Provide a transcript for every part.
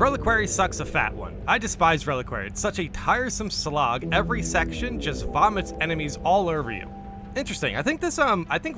Reliquary sucks a fat one. I despise Reliquary. It's such a tiresome slog. Every section just vomits enemies all over you. Interesting. I think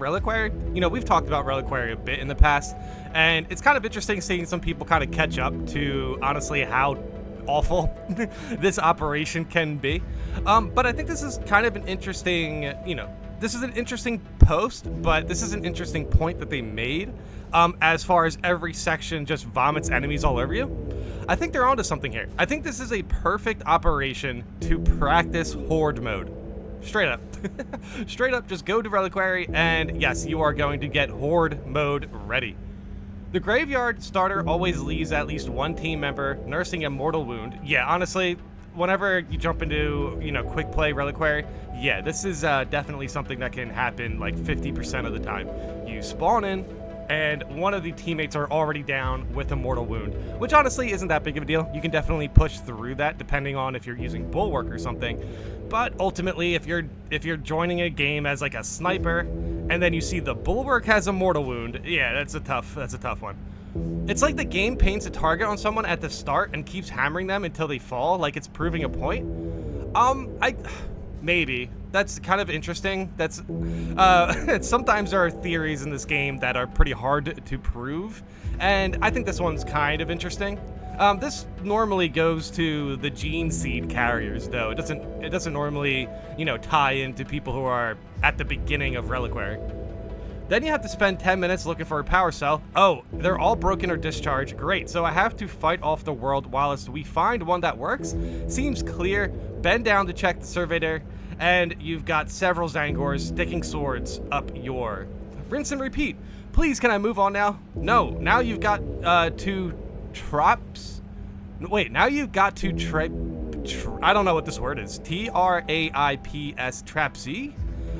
Reliquary, we've talked about Reliquary a bit in the past, and it's kind of interesting seeing some people kind of catch up to, honestly, how awful this operation can be. But I think this is kind of an interesting, this is an interesting post, but this is an interesting point that they made, as far as every section just vomits enemies all over you. I think they're onto something here. I think this is a perfect operation to practice Horde mode. Straight up. Straight up, just go to Reliquary, and yes, you are going to get Horde mode ready. The Graveyard starter always leaves at least one team member nursing a mortal wound. Yeah, honestly, whenever you jump into, quick play Reliquary, yeah, this is definitely something that can happen like 50% of the time. You spawn in, and one of the teammates are already down with a mortal wound, which honestly isn't that big of a deal. You can definitely push through that depending on if you're using Bulwark or something. But ultimately, if you're joining a game as like a sniper, and then you see the Bulwark has a mortal wound, yeah, that's a tough one. It's like the game paints a target on someone at the start and keeps hammering them until they fall, like it's proving a point. Maybe. That's kind of interesting. That's sometimes there are theories in this game that are pretty hard to prove, and I think this one's kind of interesting. This normally goes to the gene seed carriers, though. It doesn't normally, tie into people who are at the beginning of Reliquary. Then you have to spend 10 minutes looking for a power cell. Oh, they're all broken or discharged. Great, so I have to fight off the world whilst we find one that works. Seems clear. Bend down to check the surveyor, and you've got several Zangors sticking swords up your... Rinse and repeat. Please, can I move on now? No, now you've got two traps. Wait, now you've got two I don't know what this word is. Traips trapsy?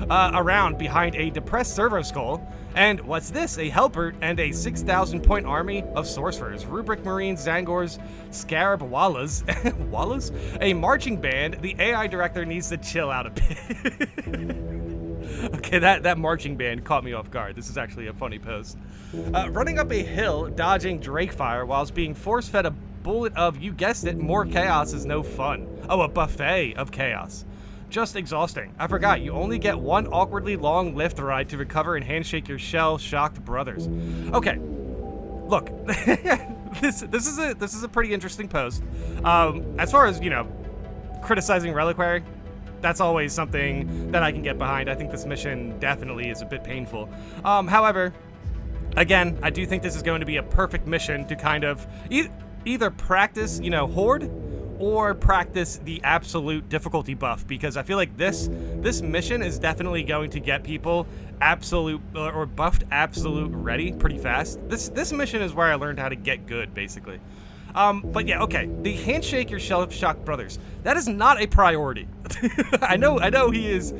Around behind a depressed servo skull. And what's this? A helper and a 6,000 point army of sorcerers, rubric marines, Zangors, scarab wallas, wallas? A marching band. The AI director needs to chill out a bit. Okay, that marching band caught me off guard. This is actually a funny post. Running up a hill, dodging Drake fire whilst being force-fed a bullet of, you guessed it, more chaos is no fun. Oh, a buffet of chaos. Just exhausting. I forgot, you only get one awkwardly long lift ride to recover and handshake your shell-shocked brothers. Okay, look, this is a pretty interesting post. As far as, criticizing Reliquary, that's always something that I can get behind. I think this mission definitely is a bit painful. However, again, I do think this is going to be a perfect mission to kind of either practice, Horde, or practice the absolute difficulty buff, because I feel like this mission is definitely going to get people absolute or buffed absolute ready pretty fast. This mission is where I learned how to get good, basically. But yeah, okay. The handshake your shell-shocked brothers. That is not a priority. I know he's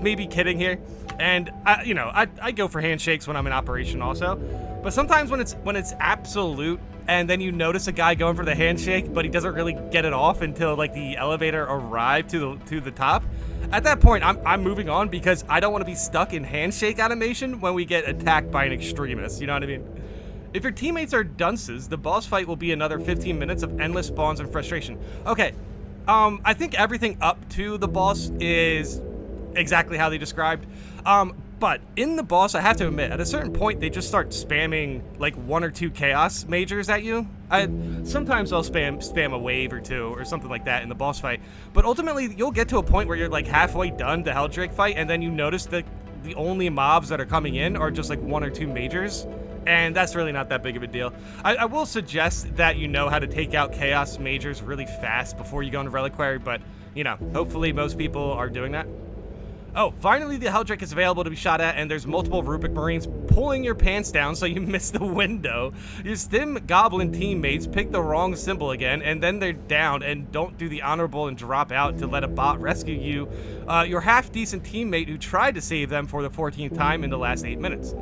maybe kidding here, and I go for handshakes when I'm in operation also. But sometimes when it's absolute, and then you notice a guy going for the handshake, but he doesn't really get it off until like the elevator arrived to the top. At that point, I'm moving on, because I don't want to be stuck in handshake animation when we get attacked by an extremist. You know what I mean? If your teammates are dunces, the boss fight will be another 15 minutes of endless spawns and frustration. Okay, I think everything up to the boss is exactly how they described. But in the boss, I have to admit, at a certain point, they just start spamming like 1 or 2 chaos majors at you. Sometimes I'll spam a wave or 2 or something like that in the boss fight. But ultimately, you'll get to a point where you're like halfway done the Helldrake fight, and then you notice that the only mobs that are coming in are just like 1 or 2 majors. And that's really not that big of a deal. I will suggest that you know how to take out chaos majors really fast before you go into Reliquary, but, hopefully most people are doing that. Oh, finally the Helldrake is available to be shot at, and there's multiple Rubric Marines pulling your pants down so you miss the window. Your Stim Goblin teammates pick the wrong symbol again, and then they're down and don't do the honorable and drop out to let a bot rescue you. Your half-decent teammate who tried to save them for the 14th time in the last 8 minutes.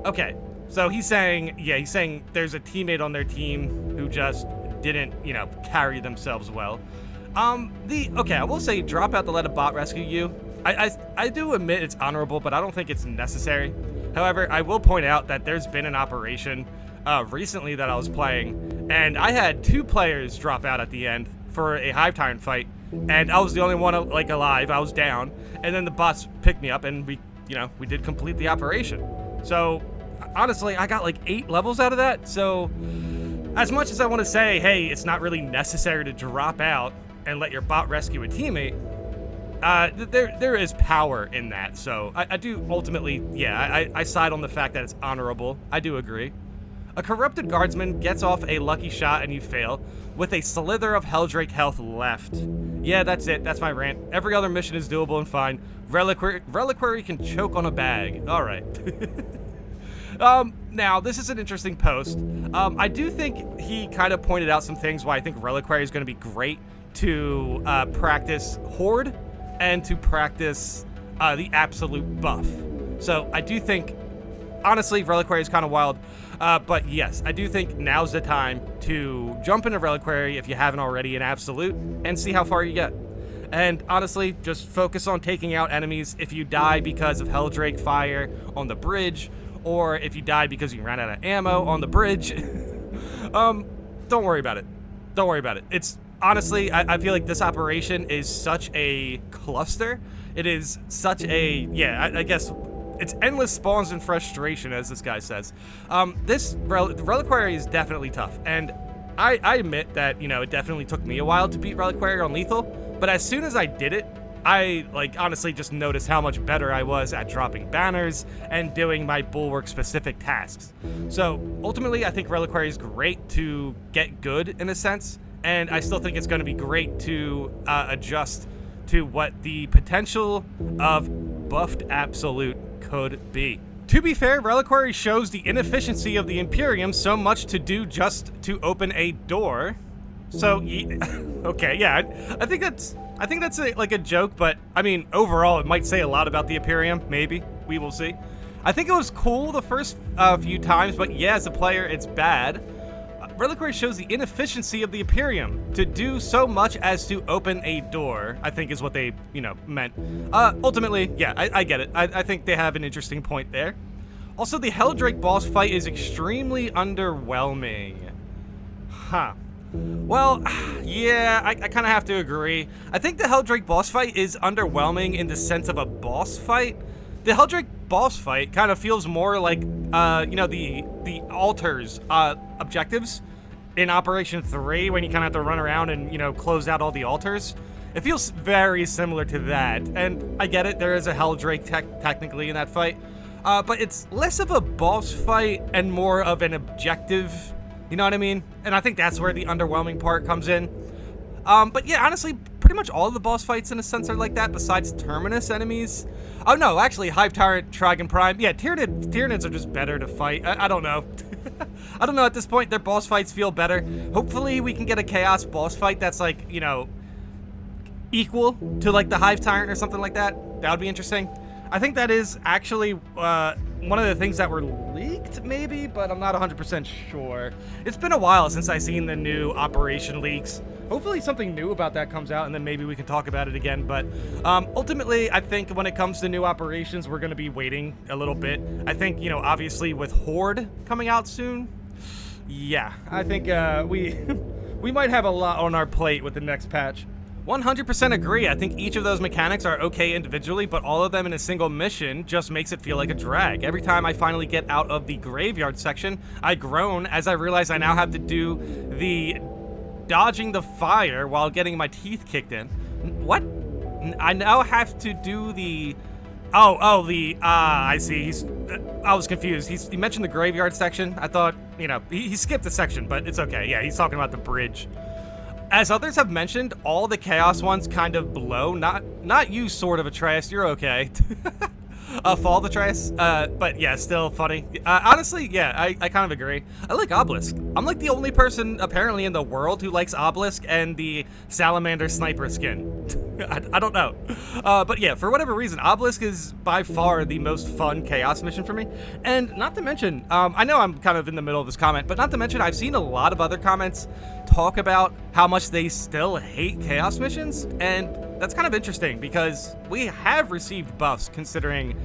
Okay, so he's saying there's a teammate on their team who just didn't, carry themselves well. I will say drop out to let a bot rescue you. I do admit it's honorable, but I don't think it's necessary. However, I will point out that there's been an operation recently that I was playing, and I had 2 players drop out at the end for a Hive Tyrant fight, and I was the only one like alive. I was down, and then the bots picked me up, and we did complete the operation. So honestly, I got like 8 levels out of that. So as much as I want to say, hey, it's not really necessary to drop out and let your bot rescue a teammate, there is power in that. So I do ultimately, yeah, I side on the fact that it's honorable. I do agree. A corrupted guardsman gets off a lucky shot and you fail, with a slither of Helldrake health left. Yeah, that's it. That's my rant. Every other mission is doable and fine. Reliquary can choke on a bag. All right. Now, this is an interesting post. I do think he kind of pointed out some things why I think Reliquary is going to be great to practice Horde and to practice the absolute buff. So I do think, honestly, Reliquary is kind of wild. But yes, I do think now's the time to jump into Reliquary if you haven't already in Absolute and see how far you get. And honestly, just focus on taking out enemies if you die because of Helldrake fire on the bridge, or if you die because you ran out of ammo on the bridge. Don't worry about it. Don't worry about it. It's honestly, I feel like this operation is such a cluster. It is such a, yeah, I guess it's endless spawns and frustration, as this guy says. This Reliquary is definitely tough, and I admit that, it definitely took me a while to beat Reliquary on Lethal, but as soon as I did it, I, honestly just noticed how much better I was at dropping banners and doing my Bulwark-specific tasks. So, ultimately, I think Reliquary is great to get good, in a sense, and I still think it's going to be great to adjust to what the potential of buffed Absolute could be. To be fair, Reliquary shows the inefficiency of the Imperium so much to do just to open a door. So, okay, yeah, I think that's like a joke, but I mean, overall, it might say a lot about the Imperium. Maybe we will see. I think it was cool the first few times, but yeah, as a player, it's bad. Reliquary shows the inefficiency of the Imperium to do so much as to open a door, I think is what they, meant. Ultimately, yeah, I get it. I think they have an interesting point there. Also, the Helldrake boss fight is extremely underwhelming. Huh. Well, yeah, I kind of have to agree. I think the Helldrake boss fight is underwhelming in the sense of a boss fight. The Helldrake boss fight kind of feels more like, the altars objectives in Operation 3 when you kind of have to run around and, close out all the altars. It feels very similar to that, and I get it, there is a Helldrake technically in that fight, but it's less of a boss fight and more of an objective, you know what I mean? And I think that's where the underwhelming part comes in. But yeah, honestly, pretty much all of the boss fights in a sense are like that, besides Terminus enemies. Oh no, actually, Hive Tyrant, Trigon Prime, yeah, Tyranids are just better to fight. I don't know. I don't know, at this point, their boss fights feel better. Hopefully we can get a Chaos boss fight that's like, equal to like the Hive Tyrant or something like that. That would be interesting. I think that is actually one of the things that were leaked, maybe, but I'm not 100% sure. It's been a while since I've seen the new Operation leaks. Hopefully something new about that comes out, and then maybe we can talk about it again. But ultimately, I think when it comes to new operations, we're going to be waiting a little bit. I think, obviously with Horde coming out soon, yeah, I think we might have a lot on our plate with the next patch. 100% agree. I think each of those mechanics are okay individually, but all of them in a single mission just makes it feel like a drag. Every time I finally get out of the graveyard section, I groan as I realize I now have to do the dodging the fire while getting my teeth kicked in. What? I now have to do the... I see. I was confused. He mentioned the graveyard section. I thought, he skipped the section, but it's okay. Yeah, he's talking about the bridge. As others have mentioned, all the Chaos ones kind of blow. Not you, Sword of Atreus. You're okay. Fall of Atreus. But yeah, still funny. Honestly, yeah, I kind of agree. I like Obelisk. I'm like the only person apparently in the world who likes Obelisk and the Salamander Sniper skin. I don't know. But yeah, for whatever reason, Obelisk is by far the most fun Chaos mission for me. And not to mention, I know I'm kind of in the middle of this comment, but not to mention I've seen a lot of other comments talk about how much they still hate Chaos missions, and that's kind of interesting because we have received buffs considering,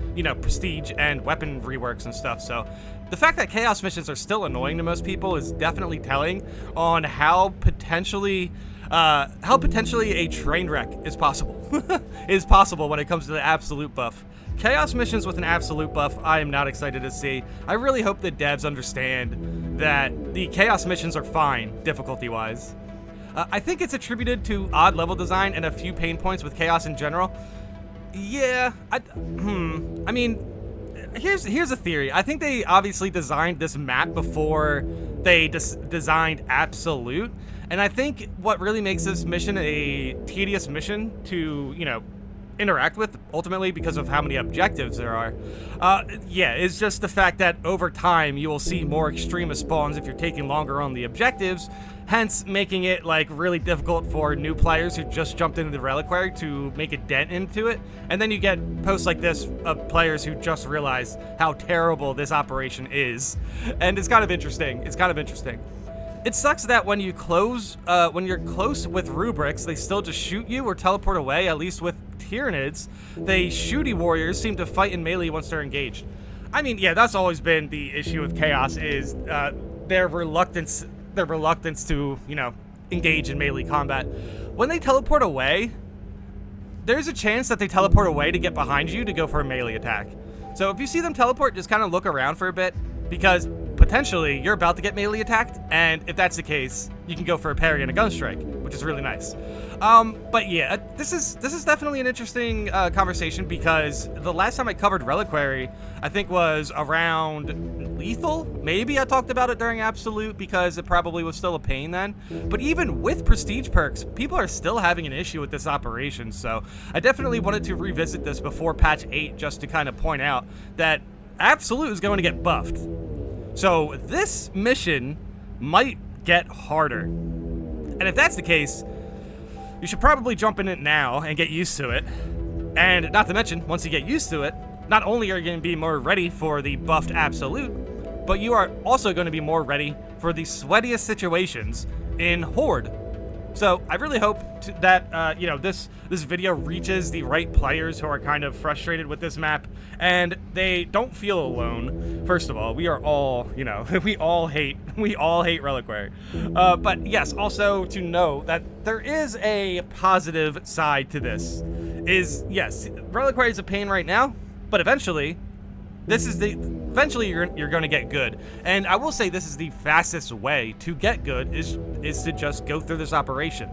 Prestige and weapon reworks and stuff, so The fact that Chaos missions are still annoying to most people is definitely telling on how potentially a train wreck is possible. Is possible when it comes to the absolute buff. Chaos missions with an absolute buff, I am not excited to see. I really hope that devs understand that the Chaos missions are fine, difficulty-wise. I think it's attributed to odd level design and a few pain points with Chaos in general. Yeah, I mean, here's a theory. I think they obviously designed this map before they designed Absolute, and I think what really makes this mission a tedious mission to, you know, interact with, ultimately because of how many objectives there are, yeah, is just the fact that over time you will see more extremist spawns if you're taking longer on the objectives, hence making it like really difficult for new players who just jumped into the Reliquary to make a dent into it. And then you get posts like this of players who just realize how terrible this operation is, and it's kind of interesting. It sucks that when you're close with rubrics, they still just shoot you or teleport away. At least with Tyranids, they shooty warriors seem to fight in melee once they're engaged. I mean, yeah, that's always been the issue with Chaos, is their reluctance to, you know, engage in melee combat. When they teleport away, there's a chance that they teleport away to get behind you to go for a melee attack. So if you see them teleport, just kind of look around for a bit, because potentially you're about to get melee attacked, and if that's the case, you can go for a parry and a gun strike, which is really nice. But yeah, this is definitely an interesting conversation, because the last time I covered Reliquary, I think was around Lethal. Maybe I talked about it during Absolute because it probably was still a pain then. But even with prestige perks, people are still having an issue with this operation, so I definitely wanted to revisit this before patch 8 just to kind of point out that Absolute is going to get buffed. So this mission might get harder. And if that's the case, you should probably jump in it now and get used to it. And not to mention, once you get used to it, not only are you going to be more ready for the buffed Absolute, but you are also going to be more ready for the sweatiest situations in Horde. So I really hope that you know, this video reaches the right players who are kind of frustrated with this map, and they don't feel alone. First of all, we are all, you know, we all hate Reliquary. But yes, also to know that there is a positive side to this. Is, yes, Reliquary is a pain right now, but eventually you're going to get good. And I will say this is the fastest way to get good is to just go through this operation.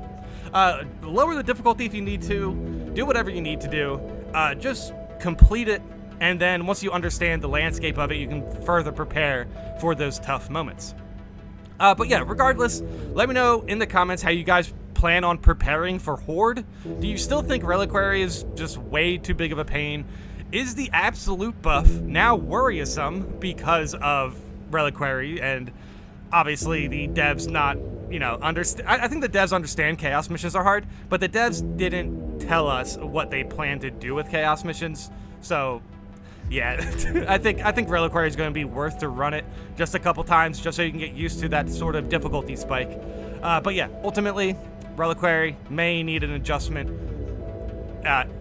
Lower the difficulty if you need to, do whatever you need to do, just complete it, and then once you understand the landscape of it, you can further prepare for those tough moments. But yeah, regardless, let me know in the comments how you guys plan on preparing for Horde. Do you still think Reliquary is just way too big of a pain? Is the Absolute buff now worrisome because of Reliquary, and obviously the devs not, you know, I think the devs understand Chaos missions are hard, but the devs didn't tell us what they plan to do with Chaos missions. So yeah, I think Reliquary is going to be worth to run it just a couple times, just so you can get used to that sort of difficulty spike. But yeah, ultimately, Reliquary may need an adjustment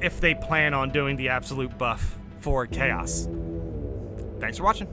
if they plan on doing the Absolute buff for Chaos. Thanks for watching.